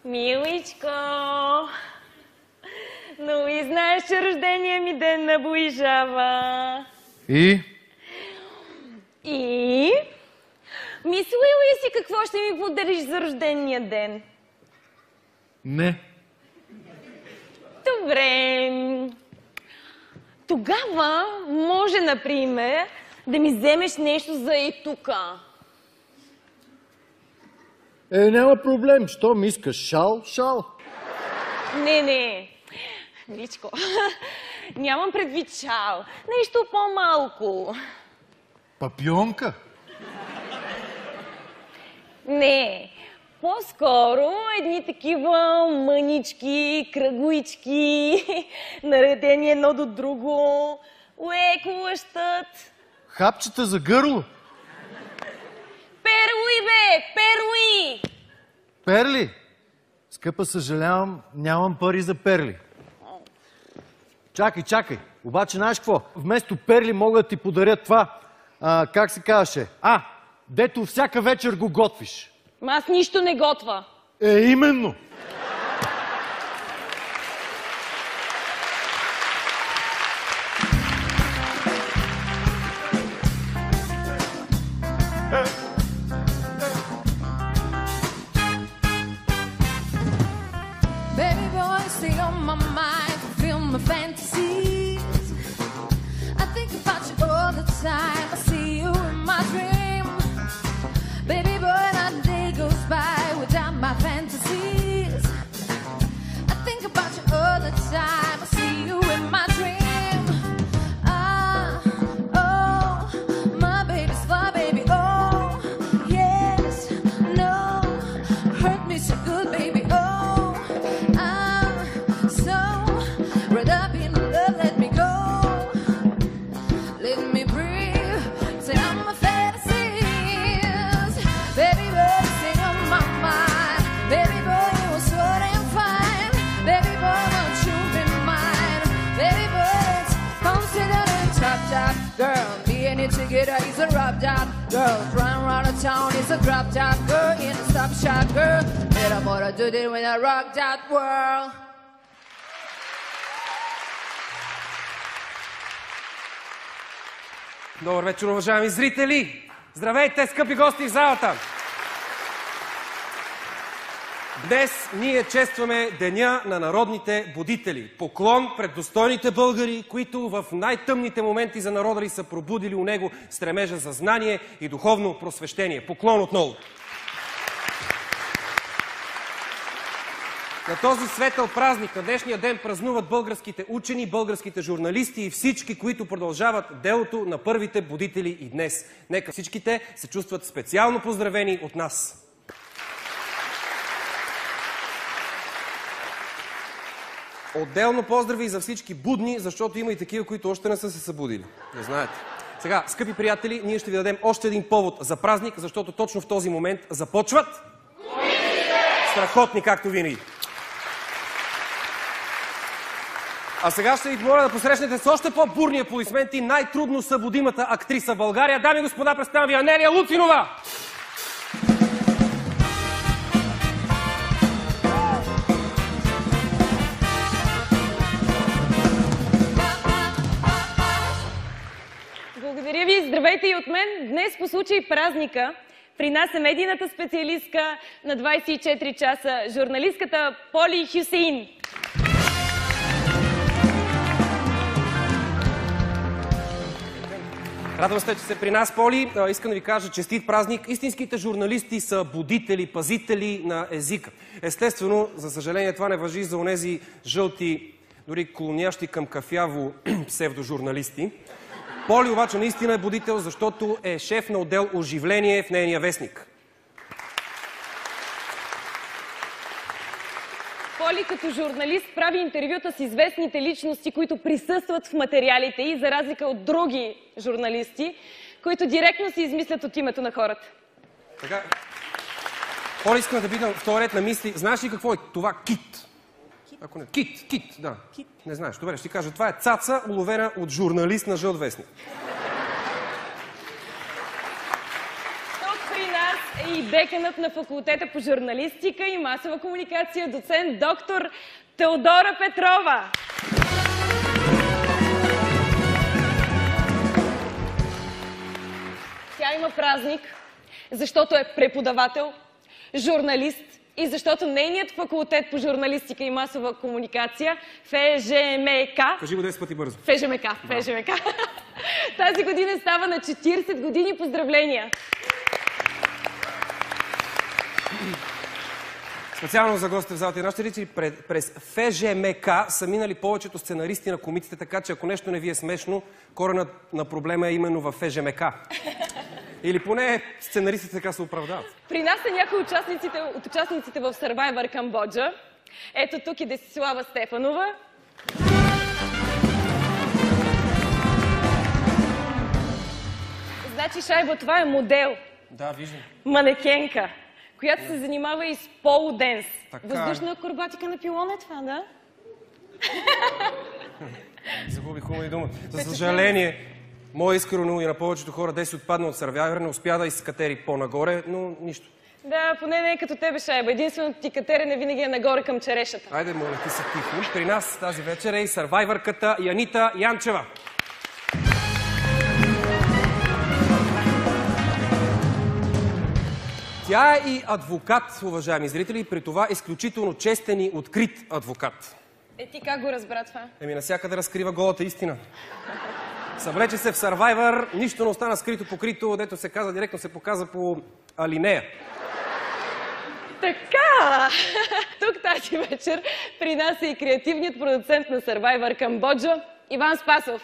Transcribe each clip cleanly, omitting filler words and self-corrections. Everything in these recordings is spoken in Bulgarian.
Миличко, но и знаеш, че рождения ми ден наближава. И? Мислила ли си какво ще ми подариш за рождения ден? Не. Добре. Тогава може, например, да ми вземеш нещо за и тука. Няма проблем. Щом искаш шал, шал. Не. Миличко, нямам предвид шал. Нещо по-малко. Папионка? Не. По-скоро едни такива мънички, кръглички, наредени едно до друго, леко лъщат. Хапчета за гърло? Перли, бе! Перли! Перли? Скъпа, съжалявам, нямам пари за перли. Чакай. Обаче, знаеш какво? Вместо перли мога да ти подаря това. Как се казваше? Дето всяка вечер го готвиш. Аз нищо не готва. Именно. Baby boy, stay on my mind, fulfill my fantasies. I think about you all the time, I see you in my dream. Baby boy, not a day goes by without my fantasies. I think about you all the time, I see you in my dream. Oh, my baby's fly, baby, oh, yes, no, hurt me so good, baby, oh. Girl, me and you together is a rub job. Girl, run around the town is a drop top. Girl, in a stop shop, girl. Little more to do this when I rock that world. Добър вечер, уважаеми зрители! Здравейте, скъпи гости в залата! Днес ние честваме Деня на народните будители. Поклон пред достойните българи, които в най-тъмните моменти за народа ли са пробудили у него стремежа за знание и духовно просвещение. Поклон отново! На този светъл празник, на днешния ден празнуват българските учени, българските журналисти и всички, които продължават делото на първите будители и днес. Нека всичките се чувстват специално поздравени от нас. Отделно поздрави за всички будни, защото има и такива, които още не са се събудили. Не знаете. Сега, скъпи приятели, ние ще ви дадем още един повод за празник, защото точно в този момент започват страхотни, както винаги. А сега ще ви помоля да посрещнете с още по-бурни аплодисменти най-трудно събудимата актриса в България. Дами и господа, представям ви Анелия Луцинова! Благодаря ви, здравейте и от мен. Днес по случай празника при нас е медийната специалистка на 24 часа, журналистката Поли Хюсеин. Радвам се, че сте при нас, Поли. Искам да ви кажа честит празник. Истинските журналисти са будители, пазители на езика. Естествено, за съжаление, това не важи за онези жълти, дори клонящи към кафяво псевдожурналисти. Поли обаче наистина е будител, защото е шеф на отдел оживление в нейния вестник. Поли като журналист прави интервюта с известните личности, които присъстват в материалите и за разлика от други журналисти, които директно се измислят от името на хората. Така. Поли, искам да питам в този ред на мисли. Знаеш ли какво е това кит? Ако не... Кит, да. Кит. Не знаеш. Добре, ще ти кажа. Това е цаца, уловена от журналист на жълт вестник. Тук при нас е и деканът на факултета по журналистика и масова комуникация, доцент доктор Теодора Петрова. Тя има празник, защото е преподавател, журналист и защото нейният факултет по журналистика и масова комуникация ФЖМК... Кажи го 10 пъти бързо. ФЖМК. Тази година става на 40 години. Поздравления! Специално за гостите в залата и нашите зрители, през ФЖМК са минали повечето сценаристи на комиците, така че ако нещо не ви е смешно, коренът на проблема е именно в ФЖМК. Или поне сценаристите така се оправдават. При нас са някои от участниците в Survivor Камбоджа. Ето тук е Десислава Стефанова. Значи, Шайбо, това е модел. Да, виждам. Манекенка, която се занимава и с полуденс. Така. Въздушна акробатика на пилон е това, да? Загубих хубава дума. За съжаление, моя искрено и на повечето хора, де си отпадна от Survivor, не успя да изкатери по-нагоре, но нищо. Да, поне не е като тебе, Шайба. Единственото ти катерене винаги е нагоре към черешата. Айде, моля ти се тихо. При нас тази вечер е и Survivor-ката Янита Янчева. Тя е и адвокат, уважаеми зрители, при това изключително честен и открит адвокат. Ти как го разбра това? Навсякъде разкрива голата истина. Съвлече се в Survivor, нищо не остана скрито-покрито, дето се каза, директно се показа по алинея. Така! Тук тази вечер при нас е и креативният продуцент на Survivor Камбоджа Иван Спасов.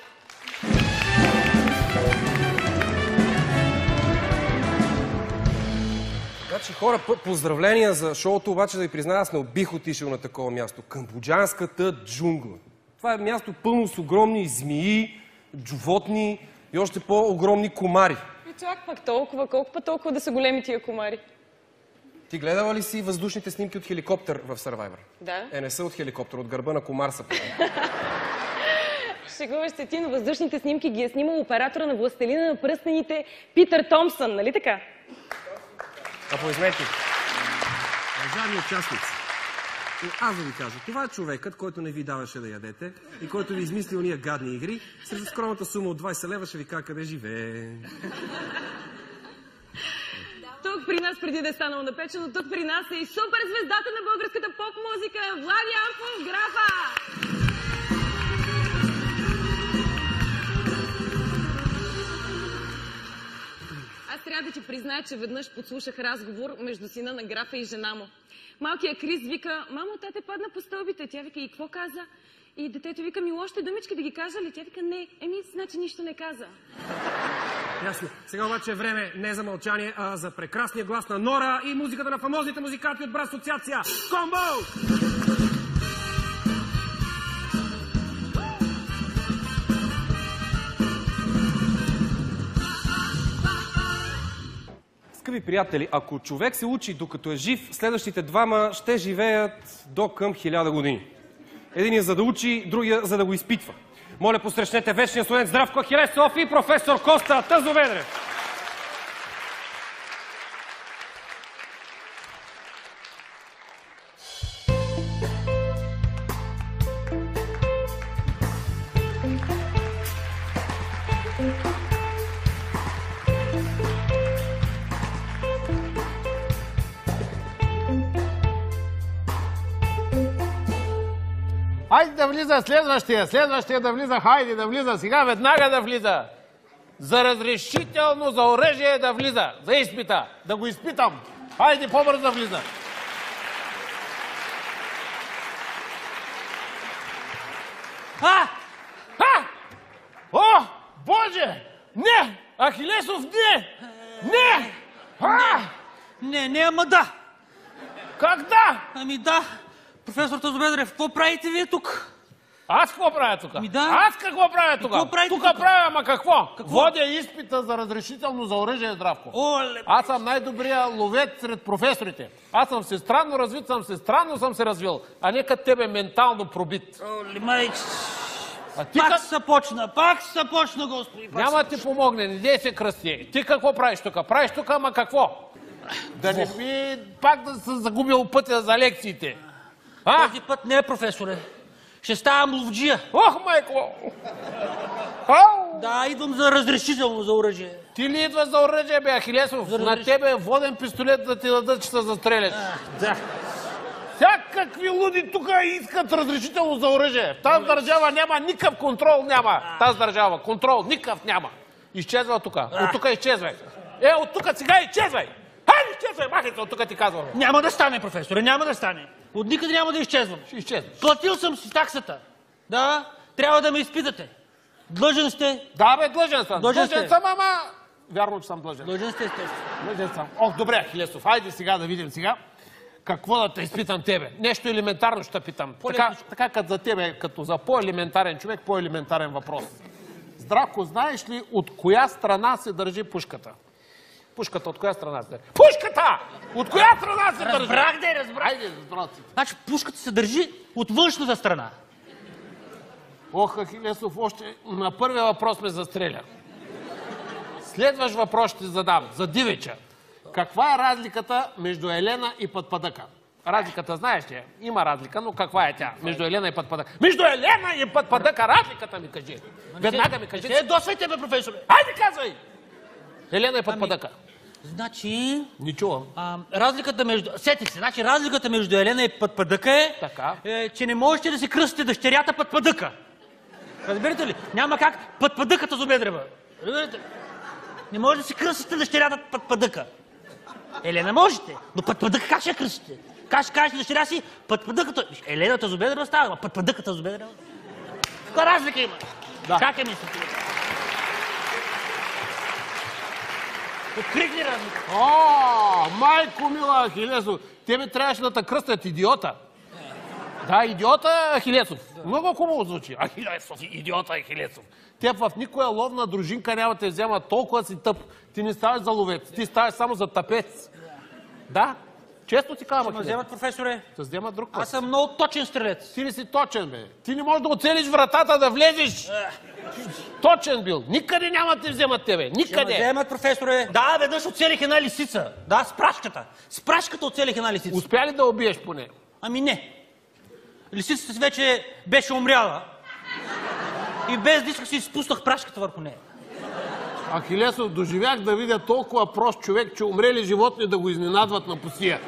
Значи хора, поздравления за шоуто, обаче да ви призная, аз не бих отишъл на такова място. Камбоджанската джунгла. Това е място пълно с огромни змии, животни и още по-огромни комари. И чак пък толкова, колко път толкова да са големи тия комари? Ти гледала ли си въздушните снимки от хеликоптер в Survivor? Да. Не са от хеликоптер, от гърба на комар са правили. Шегуваш се ти, но въздушните снимки ги е снимал оператора на Властелина на пръстените Питър Томпсън, нали така? Аплодисменти. Уважаеми участници, аз да ви кажа, това е човекът, който не ви даваше да ядете и който ви измисли уния гадни игри, срещу скромната сума от 20 лева ще ви кажа къде живее. Тук при нас, преди да е станало напечено, тук при нас е и суперзвездата на българската поп-музика Влади Амфов Графа! Аз трябва да ти призная, че веднъж подслушах разговор между сина на Графа и жена му. Малкият Крис вика: мамо, тате падна по стълбите. Тя вика: и какво каза? И детето вика: ми още думички да ги кажа ли? Тя вика: не. Значи нищо не каза. Ясно. Сега обаче е време не за мълчание, а за прекрасния глас на Нора и музиката на фамозните музиканти от Брат Асоциация Комбо! Скъпи приятели, ако човек се учи докато е жив, следващите двама ще живеят до към 1000 години. Единият за да учи, другия за да го изпитва. Моля, посрещнете вечния студент Здравко Ахилесов и професор Коста Тазоведрев. Хайде да влиза следващия да влиза, хайде да влиза, сега веднага да влиза. За разрешително за оръжие да влиза, за изпита, да го изпитам. Хайде по-бързо да влиза. О, Боже! Не! Ахилесов, не! Не! Не, ама да! Как да? Ами да! Професор Тазоведрев, какво правите вие тук? Аз какво правя тук? Ами да. Аз какво правя тук? Какво правите тук тук? правя, ама какво? Какво? Водя изпита за разрешително за оръжие, Здравко. Оле! Аз съм най-добрия ловец сред професорите. Аз съм всестранно развит, странно съм се развил, а не като тебе ментално пробит. Оле, майч! А ти Пак се почна, Господи! Няма ти помогне, не дей се кръсти. Ти какво правиш тук? Правиш тук, ама какво? Да не би пак да се загубил пътя за лекциите. Този път не, професоре. Ще ставам ловджия. Ох, майко! Ау! Да, идвам за разрешително за оръжие. Ти ли идваш за оръжие, бе, Ахилесов? На тебе е воден пистолет да ти дадат, че се застреляш. Да. Всякакви луди тук искат разрешително за оръжие. В тази държава няма никакъв контрол, няма. Тази държава контрол никакъв няма. Изчезва тук. От тук изчезвай. От тук сега изчезвай. Хайде, изчезвай, махай се, от тук ти казвам. Няма да стане, професоре, няма да стане. От никъде няма да изчезвам. Ще изчезваш. Платил съм си таксата. Да, трябва да ме изпитате. Длъжен сте. Да, бе, длъжен съм. Длъжен съм, ама... Вярно, че съм длъжен. Длъжен сте, естествено. Длъжен съм. Ох, добре, Ахилесов, хайде сега да видим сега. Какво да те изпитам тебе? Нещо елементарно ще питам. Така като за тебе, като за по-елементарен човек, по-елементарен въпрос. Здравко, знаеш ли от коя страна се държи пушката? Пушката от коя страна се държи? Пушката! От коя страна се държи? Разбрах. Айде, здравци. Значи пушката се държи от външната страна. Ох, Ахилесов, още на първия въпрос ме застреля. Следващ въпрос ще задам. За дивеча. Каква е разликата между Елена и Пътпадъка? Разликата знаеш ли? Има разлика, но каква е тя? Между Елена и Пътпадъка. Между Елена и Пътпадъка разликата ми кажи. Веднага ми кажи. Не досвайте, бе, професоре. Хайде, казвай! Елена и Пътпадъка. Значи... Не чувам. Разликата между... Сетих се. Значи разликата между Елена и Пътпадъка е, че не можете да си кръстите дъщерята Пътпадъка. Разбирате ли? Няма как Пътпадъката зубедрева. Разбирате ли? Не може да си кръстите дъщерята Пътпадъка. Елена можете, но Пътпадъка как ще я кръстите? Как ще кажете дъщеря си Пътпадъката? Елената зубедрева става, но Пътпадъката зубедрева. Каква разлика има? Да. Как е мислите? Открихли разлика. О, майко мила, Ахилесов. Тебе трябваше да те кръстят идиота. Да, идиота Ахилесов. Много хубаво звучи. Ахилесов, идиота Ахилесов. Те в никоя ловна дружинка няма те вземат, толкова си тъп. Ти не ставаш за ловец, ти ставаш само за тъпец. Да, често ти казвам. Ще ме вземат, професоре. Ще вземат друг път. Аз съм много точен стрелец. Ти не си точен, бе. Ти не можеш да оцелиш вратата, да влезеш. Точен бил. Никъде няма да те вземат тебе. Ще ме Никъде. вземат, професоре. Да, веднъж оцелих една лисица. Да, с прашката. С прашката оцелих една лисица. Успя ли да убиеш поне? Ами не. Лисицата си вече беше умряла. И без да исках си изпуснах прашката върху нея. Ахилесов, доживях да видя толкова прост човек, че умрели животни да го изненадват на пусия.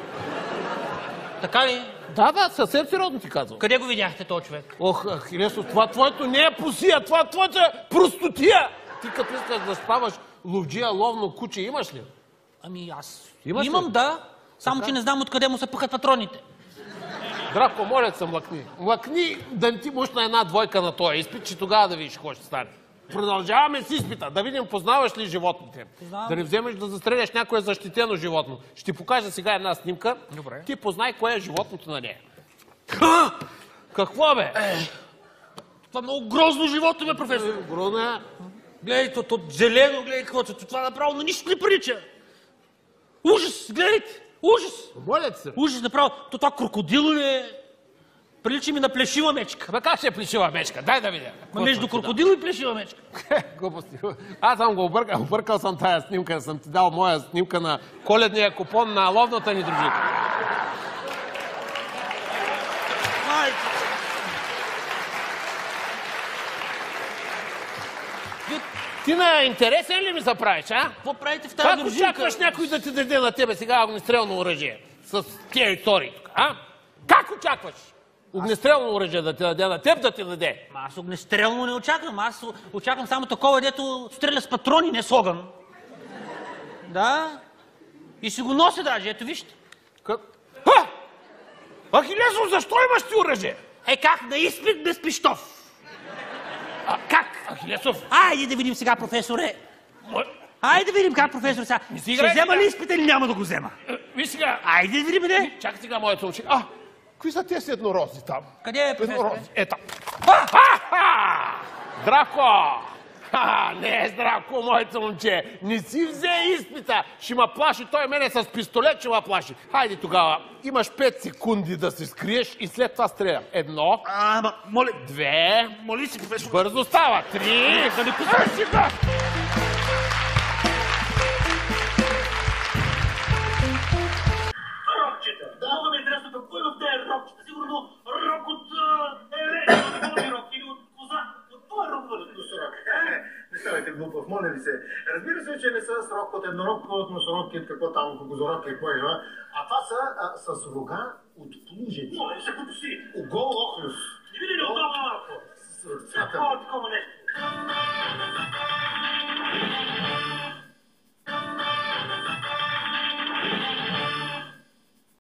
Така ли? Да, съвсем сериозно ти казвам. Къде го видяхте този човек? Ох, Ахилесов, това твоето не е пусия, това твоето е простотия. Ти като искаш да ставаш ловджия, ловно куче, имаш ли? Ами аз Имаш имам, ли? да. Само, че не знам откъде му се пъхат патроните. Здравко, моля се, млъкни. Млъкни да не ти мушна една двойка на този изпит, че тогава да видиш какво ще стане. Продължаваме с изпита, да видим познаваш ли животните. Познавам. Да не вземеш да застреляш някое защитено животно. Ще ти покажа сега една снимка. Добре. Ти познай кое е животното на нея. Какво бе? Това е много грозно животно, бе, професор. Грозно е. Гледайте, то зелено, гледайте каквото. Това направо на нищо не прилича. Ужас, гледайте. Ужас. Моля ти се. Ужас, направо. То това крокодило ли е? Прилича ми на плешива мечка. Бе, как ще е плешива мечка? Дай да видя. Ма между крокодил и плешива мечка. Глупости. Аз съм го объркал. Объркал съм тая снимка. Съм ти дал моя снимка на коледния купон на ловната ни дружина. Ти на интересен ли ми се правиш, а? Какво правите в тази Как дружинка? очакваш някой да ти даде на тебе сега огнестрелно оръжие? С тия истории тук, а? Как очакваш? Огнестрелно оръжие да ти даде на теб, да ти даде? Аз огнестрелно не очаквам. Аз очаквам само такова, дето стреля с патрони, не с огън. Да. И си го нося даже, ето вижте. Ахилесов, защо имаш ти оръжие? Е как на изпит без пищов? Как? Ахилесов? Айде да видим сега, професоре. Айде да видим как, професор, сега. Ще играй взема сега. ли изпит или няма да го взема? Виж сега. Айде да видим, не? Чакай сега, моето момче. Кои са тези еднорози там? Къде е, професор? Еднорози. Ето. Здравко! Не, здравко, моето момче. Не си взе изпита. Ще ма плаши. Той мене с пистолет ще ма плаши. Хайде тогава. Имаш 5 секунди да се скриеш и след това стрелям. 1. Ама, моля. 2. Моли си, професор. Бързо става. 3. Да не пускаш сега. Кой в тези робчета? Сигурно рок от еле, рок или от коза. От това рок бъдат носорог. Не ставайте глупав, моля ви се. Разбира се, че не са срок от еднорог, от носорог, какво там, козорог, какво е, а това са с рога от плужец. Моля се, попусти. Огол охлюв. Не види ли от това малко? Такова нещо.